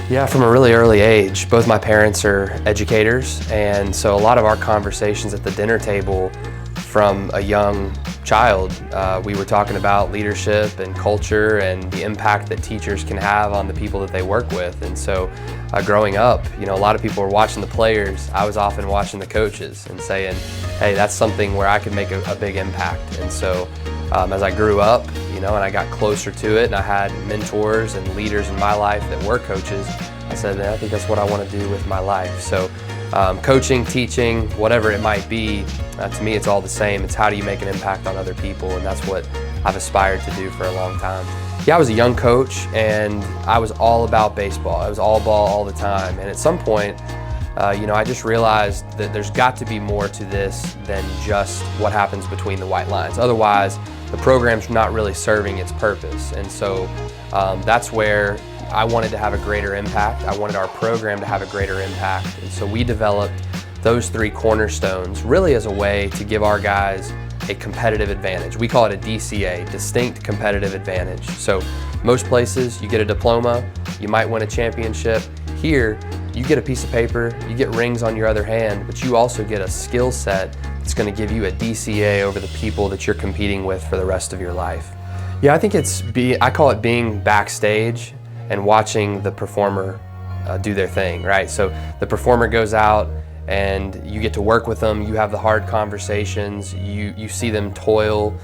Yeah, from a really early age. Both my parents are educators, and so a lot of our conversations at the dinner table from a young child, we were talking about leadership and culture and the impact that teachers can have on the people that they work with. And so growing up, a lot of people were watching the players. I was often watching the coaches and saying, hey, that's something where I could make a big impact. And so as I grew up, and I got closer to it, and I had mentors and leaders in my life that were coaches, I said, I think that's what I want to do with my life. So coaching, teaching, whatever it might be, to me it's all the same. It's how do you make an impact on other people, and that's what I've aspired to do for a long time. Yeah, I was a young coach, and I was all about baseball. I was all ball all the time, and at some point, I just realized that there's got to be more to this than just what happens between the white lines. Otherwise, the program's not really serving its purpose. And so that's where I wanted to have a greater impact. I wanted our program to have a greater impact. And so we developed those 3 cornerstones really as a way to give our guys a competitive advantage. We call it a DCA, distinct competitive advantage. So most places you get a diploma, you might win a championship. Here, you get a piece of paper, you get rings on your other hand, but you also get a skill set that's going to give you a DCA over the people that you're competing with for the rest of your life. Yeah, I think I call it being backstage and watching the performer do their thing, right? So the performer goes out and you get to work with them, you have the hard conversations, you see them toil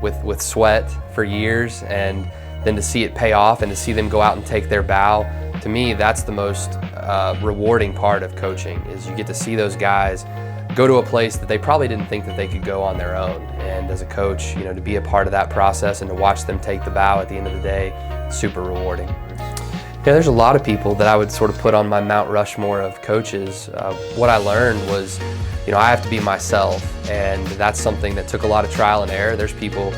with sweat for years, and then to see it pay off and to see them go out and take their bow, to me, that's the most rewarding part of coaching, is you get to see those guys go to a place that they probably didn't think that they could go on their own. And as a coach, to be a part of that process and to watch them take the bow at the end of the day, super rewarding. Yeah, there's a lot of people that I would sort of put on my Mount Rushmore of coaches. What I learned was, I have to be myself, and that's something that took a lot of trial and error. There's people,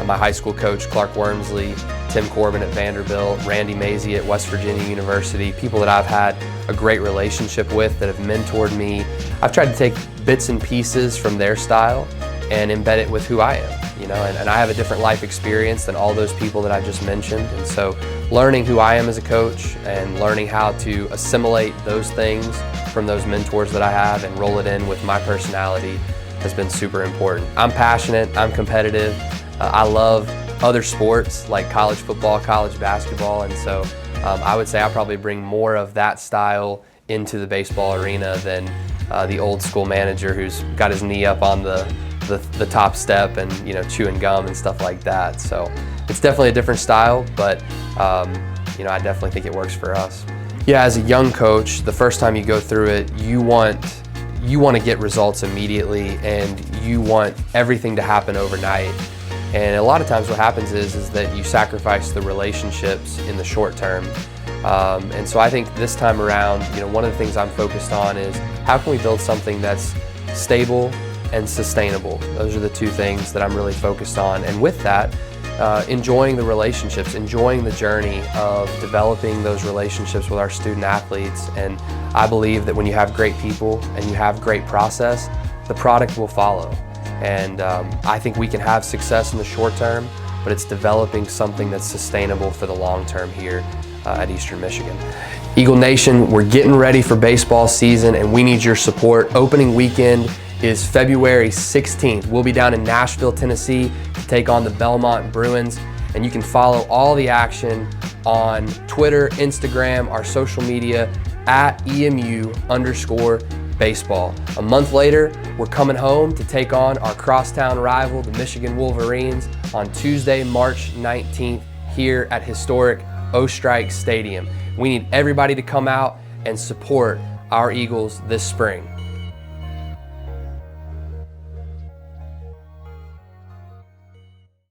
my high school coach, Clark Wormsley, Tim Corbin at Vanderbilt, Randy Mazey at West Virginia University, people that I've had a great relationship with that have mentored me. I've tried to take bits and pieces from their style and embed it with who I am, and I have a different life experience than all those people that I just mentioned. And so learning who I am as a coach and learning how to assimilate those things from those mentors that I have and roll it in with my personality has been super important. I'm passionate, I'm competitive, I love other sports like college football, college basketball, and so I would say I probably bring more of that style into the baseball arena than the old school manager who's got his knee up on the top step and chewing gum and stuff like that. So it's definitely a different style, but I definitely think it works for us. Yeah, as a young coach, the first time you go through it, you want to get results immediately, and you want everything to happen overnight. And a lot of times what happens is that you sacrifice the relationships in the short term. And so I think this time around, one of the things I'm focused on is how can we build something that's stable and sustainable. Those are the 2 things that I'm really focused on. And with that, enjoying the relationships, enjoying the journey of developing those relationships with our student athletes. And I believe that when you have great people and you have great process, the product will follow. And I think we can have success in the short term, but it's developing something that's sustainable for the long term here at Eastern Michigan. Eagle Nation, we're getting ready for baseball season and we need your support. Opening weekend is February 16th. We'll be down in Nashville, Tennessee to take on the Belmont Bruins, and you can follow all the action on Twitter, Instagram, our social media at EMU_baseball. A month later, we're coming home to take on our crosstown rival, the Michigan Wolverines, on Tuesday, March 19th here at historic O-Strike Stadium. We need everybody to come out and support our Eagles this spring.